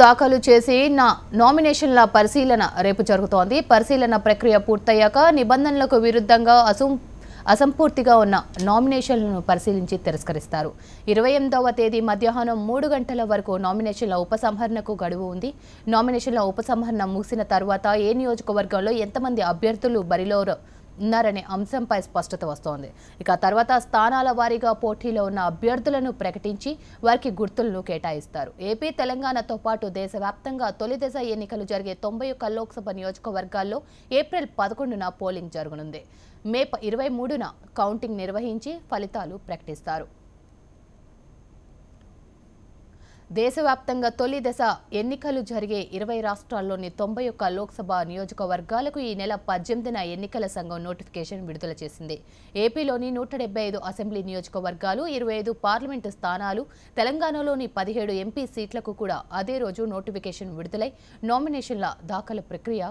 దాఖలు చేసి నామినేషన్ల పరిశీలన రేపు జరుగుతోంది. పరిశీలన ప్రక్రియ పూర్తయ్యాక నిబంధనలకు విరుద్ధంగా అసంపూర్తిగా ఉన్న నామినేషన్లను పరిశీలించి తిరస్కరిస్తారు. 28వ తేదీ మధ్యాహ్నం 3 గంటల వరకు నామినేషన్ల ఉపసంహరణకు గడువు ఉంది. నామినేషన్ల ఉపసంహరణ ముగిసిన తర్వాత ఏ నియోజకవర్గంలో ఎంతమంది అభ్యర్థులు బరిలో ఉన్నారనే అంశంపై స్పష్టత వస్తోంది. ఇక తర్వాత స్థానాల వారీగా పోటీలో ఉన్న అభ్యర్థులను ప్రకటించి వారికి గుర్తులను కేటాయిస్తారు. ఏపీ, తెలంగాణతో పాటు దేశవ్యాప్తంగా తొలి దశ ఎన్నికలు జరిగే 91 లోక్సభ నియోజకవర్గాల్లో ఏప్రిల్ 11న పోలింగ్ జరగనుంది. మే 23న కౌంటింగ్ నిర్వహించి ఫలితాలు ప్రకటిస్తారు. దేశవ్యాప్తంగా తొలి దశ ఎన్నికలు జరిగే 20 రాష్ట్రాల్లోని 91 లోక్సభ నియోజకవర్గాలకు ఈ నెల 18న ఎన్నికల సంఘం నోటిఫికేషన్ విడుదల చేసింది. ఏపీలోని 175 అసెంబ్లీ నియోజకవర్గాలు, 25 పార్లమెంటు స్థానాలు, తెలంగాణలోని 17 ఎంపీ సీట్లకు కూడా అదే రోజు నోటిఫికేషన్ విడుదలై నామినేషన్ల దాఖలు ప్రక్రియ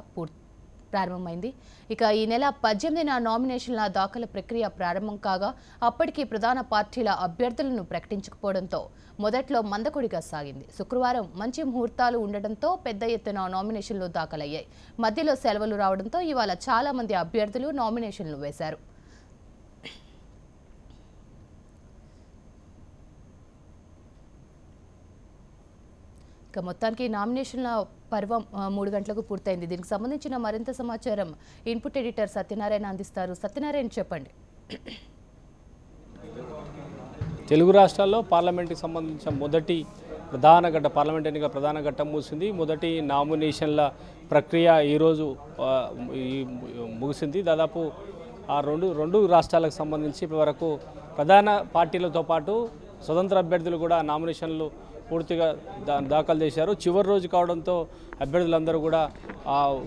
ప్రారంభమైంది. ఇక ఈ నెల 18న నామినేషన్ల దాఖలు ప్రక్రియ ప్రారంభం కాగా అప్పటికి ప్రధాన పార్టీల అభ్యర్థులను ప్రకటించకపోవడంతో మొదట్లో మందకొడిగా సాగింది. శుక్రవారం మంచి ముహూర్తాలు ఉండడంతో పెద్ద ఎత్తున నామినేషన్లు దాఖలయ్యాయి. మధ్యలో సెలవులు రావడంతో ఇవాళ చాలా మంది అభ్యర్థులు నామినేషన్లు వేశారు. ఇక మొత్తానికి నామినేషన్ల పర్వం 3 గంటలకు పూర్తయింది. దీనికి సంబంధించిన మరింత సమాచారం ఇన్పుట్ ఎడిటర్ సత్యనారాయణ అందిస్తారు. సత్యనారాయణ, చెప్పండి. తెలుగు రాష్ట్రాల్లో పార్లమెంట్కి సంబంధించిన మొదటి పార్లమెంట్ ఎన్నికల ప్రధాన ఘట్టం ముగిసింది. మొదటి నామినేషన్ల ప్రక్రియ ఈరోజు ముగిసింది. దాదాపు ఆ రెండు రాష్ట్రాలకు సంబంధించి ఇప్పటివరకు ప్రధాన పార్టీలతో పాటు స్వతంత్ర అభ్యర్థులు కూడా నామినేషన్లు పూర్తిగా దాఖలు చేశారు. చివరి రోజు కావడంతో అభ్యర్థులందరూ కూడా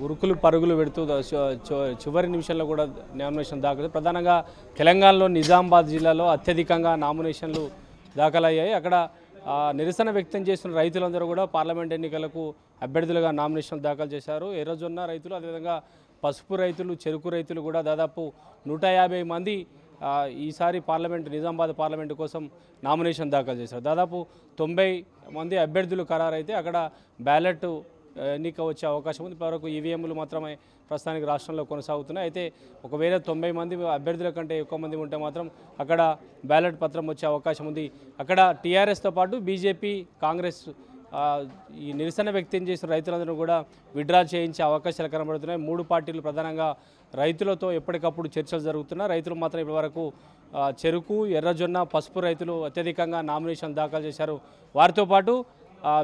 ఉరుకులు పరుగులు పెడుతూ చివరి నిమిషంలో కూడా నామినేషన్ దాఖలు. ప్రధానంగా తెలంగాణలో నిజామాబాద్ జిల్లాలో అత్యధికంగా నామినేషన్లు దాఖలయ్యాయి. అక్కడ నిరసన వ్యక్తం చేస్తున్న రైతులందరూ కూడా పార్లమెంట్ ఎన్నికలకు అభ్యర్థులుగా నామినేషన్లు దాఖలు చేశారు. ఎర్రజొన్న రైతులు, అదేవిధంగా పసుపు రైతులు, చెరుకు రైతులు కూడా దాదాపు 150 మంది ఈసారి నిజామాబాద్ పార్లమెంటు కోసం నామినేషన్ దాఖలు చేశారు. దాదాపు 90 మంది అభ్యర్థులు ఖరారైతే అక్కడ బ్యాలెట్ ఎన్నిక వచ్చే అవకాశం ఉంది. ఇప్పటివరకు ఈవీఎంలు మాత్రమే ప్రస్తుతానికి రాష్ట్రంలో కొనసాగుతున్నాయి. అయితే ఒకవేళ 90 మంది అభ్యర్థుల కంటే ఎక్కువ మంది ఉంటే మాత్రం అక్కడ బ్యాలెట్ పత్రం వచ్చే అవకాశం ఉంది. అక్కడ టీఆర్ఎస్తో పాటు బీజేపీ, కాంగ్రెస్ ఈ నిరసన వ్యక్తం చేసిన రైతులందరూ కూడా విడ్రా చేయించే అవకాశాలు కనబడుతున్నాయి. 3 పార్టీలు ప్రధానంగా రైతులతో ఎప్పటికప్పుడు చర్చలు జరుగుతున్నాయి. రైతులు మాత్రం ఇప్పటివరకు చెరుకు, ఎర్రజొన్న, పసుపు రైతులు అత్యధికంగా నామినేషన్ దాఖలు చేశారు. వారితో పాటు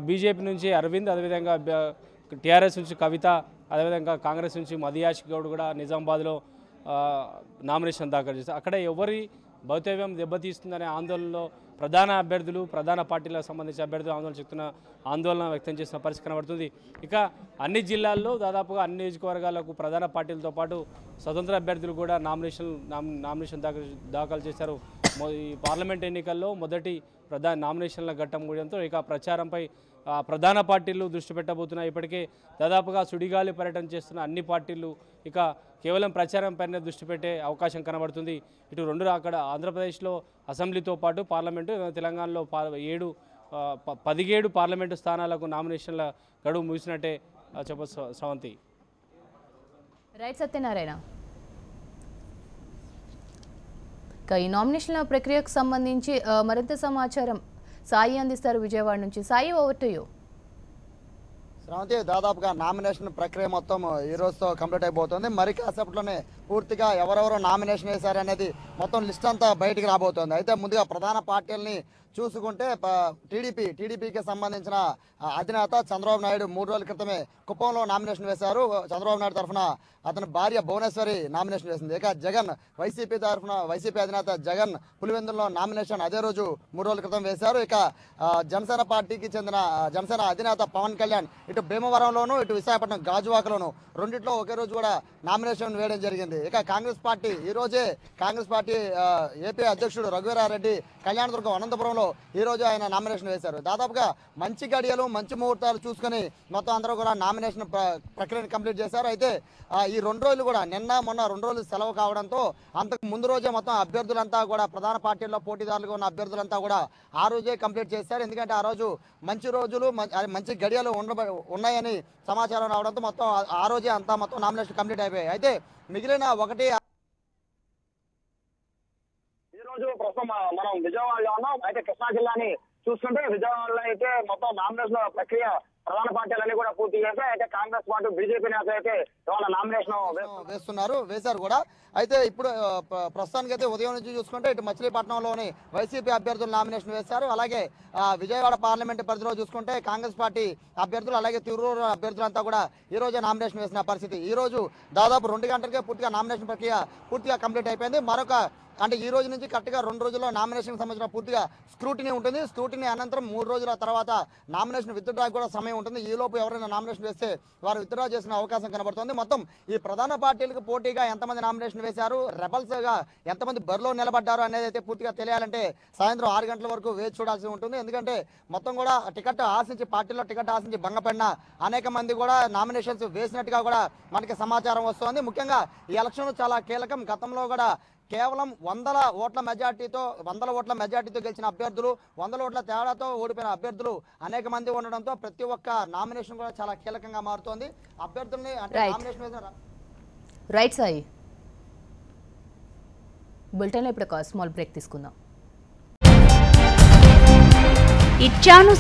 బీజేపీ నుంచి అరవింద్, అదేవిధంగా టీఆర్ఎస్ నుంచి కవిత, అదేవిధంగా కాంగ్రెస్ నుంచి మదియాష్ గౌడ్ కూడా నిజామాబాద్లో నామినేషన్ దాఖలు చేశారు. అక్కడ ఎవరి భౌతవ్యం దెబ్బతీస్తుందనే ఆందోళనలో ప్రధాన అభ్యర్థులు, ప్రధాన పార్టీలకు సంబంధించిన అభ్యర్థులు ఆందోళన వ్యక్తం చేసిన పరిస్థితి కనబడుతుంది. ఇక అన్ని జిల్లాల్లో దాదాపుగా అన్ని నియోజకవర్గాలకు ప్రధాన పార్టీలతో పాటు స్వతంత్ర అభ్యర్థులు కూడా నామినేషన్ దాఖలు చేశారు. ఈ పార్లమెంట్ ఎన్నికల్లో మొదటి నామినేషన్ల ఘట్టం కూడంతో ఇక ప్రచారంపై ప్రధాన పార్టీలు దృష్టి పెట్టబోతున్నాయి. ఇప్పటికే దాదాపుగా సుడిగాలి పర్యటన చేస్తున్న అన్ని పార్టీలు ఇక కేవలం ప్రచారం పైన దృష్టి పెట్టే అవకాశం కనబడుతుంది. ఇటు అక్కడ ఆంధ్రప్రదేశ్లో అసెంబ్లీతో పాటు పార్లమెంటు, తెలంగాణలో 17 పార్లమెంటు స్థానాలకు నామినేషన్ల గడువు ముగిసినట్టే చెప్పచ్చు. శ్రవంతి. రైట్ సత్యనారాయణ. ఈ నామినేషన్ల ప్రక్రియకు సంబంధించి మరింత సమాచారం సాయి అందిస్తారు విజయవాడ నుంచి. Sai, over to you. Sravanthi, దాదాపుగా నామినేషన్ ప్రక్రియ మొత్తం ఈ రోజుతో కంప్లీట్ అయిపోతుంది. మరి కాసేపట్లోనే పూర్తిగా ఎవరెవరు నామినేషన్ వేశారనేది మొత్తం లిస్ట్ అంతా బయటికి రాబోతోంది. అయితే ముందుగా ప్రధాన పార్టీలని చూసుకుంటే టీడీపీకి సంబంధించిన అధినేత చంద్రబాబు నాయుడు 3 రోజుల క్రితమే కుప్పంలో నామినేషన్ వేశారు. చంద్రబాబు నాయుడు తరఫున అతని భార్య భువనేశ్వరి నామినేషన్ వేసింది. ఇక జగన్ వైసీపీ అధినేత జగన్ పులివెందుల్లో నామినేషన్ అదే రోజు 3 రోజుల క్రితం వేశారు. ఇక జనసేన పార్టీకి చెందిన జనసేన అధినేత పవన్ కళ్యాణ్ ఇటు భీమవరంలోను, ఇటు విశాఖపట్నం గాజువాకలోను రెండిట్లో ఒకే రోజు కూడా నామినేషన్ వేయడం జరిగింది. ఇక కాంగ్రెస్ పార్టీ ఏపీ అధ్యక్షుడు రఘువీరారెడ్డి కళ్యాణదుర్గం, అనంతపురంలో కావడంతో ఈరోజు ఆయన నామినేషన్ వేశారు. దాదాపుగా మంచి గడియలు మంచి ముహూర్తాలు చూసుకొని మొత్తం అందరూ కూడా నామినేషన్ ప్రక్రియను కంప్లీట్ చేశారు. అయితే ఈ 2 రోజులు కూడా నిన్న మొన్న 2 రోజులు సెలవు కావడంతో అంతకు ముందు రోజే మొత్తం అభ్యర్థులంతా కూడా ప్రధాన పార్టీల్లో పోటీదారులుగా ఉన్న అభ్యర్థులంతా కూడా ఆ రోజే కంప్లీట్ చేశారు. ఎందుకంటే ఆ రోజు మంచి రోజులు మంచి గడియలు ఉన్నాయని సమాచారం రావడంతో మొత్తం ఆ రోజే అంతా మొత్తం నామినేషన్ కంప్లీట్ అయిపోయాయి. అయితే మిగిలిన ఈ రోజు ప్రస్తుతం మనం విజయవాడలో ఉన్నాం. అయితే కృష్ణా జిల్లాని చూసుకుంటే విజయవాడలో అయితే మొత్తం నామినేషన్ ప్రక్రియ ప్రధాన పార్టీలన్నీ కూడా పూర్తి చేశాయి. అయితే కాంగ్రెస్ పార్టీ బీజేపీ నేత అయితే ఇవాళ నామినేషన్ వేశారు కూడా. అయితే ఇప్పుడు ప్రస్తుతానికి అయితే ఉదయం నుంచి చూసుకుంటే ఇటు మచిలీపట్నంలోని వైసీపీ అభ్యర్థులు నామినేషన్ వేశారు. అలాగే విజయవాడ పార్లమెంటు పరిధిలో చూసుకుంటే కాంగ్రెస్ పార్టీ అభ్యర్థులు అలాగే తిరువురు అభ్యర్థులంతా కూడా ఈ రోజే నామినేషన్ వేసిన పరిస్థితి. ఈ రోజు దాదాపు 2 గంటలకే పూర్తిగా నామినేషన్ ప్రక్రియ పూర్తిగా కంప్లీట్ అయిపోయింది. అంటే ఈ రోజు నుంచి కరెక్ట్గా 2 రోజుల్లో నామినేషన్ సంబంధించిన పూర్తిగా స్క్రూటినీ ఉంటుంది. స్క్రూటినీ అనంతరం 3 రోజుల తర్వాత నామినేషన్ విత్డ్రాకి కూడా సమయం ఉంటుంది. ఈ లోపు ఎవరైనా నామినేషన్ వేస్తే వారు విత్డ్రా చేసిన అవకాశం కనబడుతుంది. మొత్తం ఈ ప్రధాన పార్టీలకు పోటీగా ఎంతమంది నామినేషన్ వేశారు, రెబల్స్గా ఎంతమంది బరిలో నిలబడ్డారు అనేది అయితే పూర్తిగా తెలియాలంటే సాయంత్రం 6 గంటల వరకు వేచి చూడాల్సి ఉంటుంది. ఎందుకంటే మొత్తం కూడా పార్టీలో టికెట్ ఆశించి భంగపడిన అనేక మంది కూడా నామినేషన్స్ వేసినట్టుగా కూడా మనకి సమాచారం వస్తుంది. ముఖ్యంగా ఈ ఎలక్షన్ చాలా కీలకం. గతంలో కూడా కేవలం 100 ఓట్ల మెజార్టీతో గెలిచిన అభ్యర్థులు, 100 ఓట్ల తేడాతో ఓడిపోయిన అభ్యర్థులు అనేక మంది ఉండడంతో ప్రతి ఒక్క నామినేషన్ కూడా చాలా కీలకంగా మారుతోంది. అభ్యర్థుల్ని రైట్ సాయి. బులెటిన్లో ఇప్పుడు ఒక స్మాల్ బ్రేక్ తీసుకుందాం. ఇచ్చాను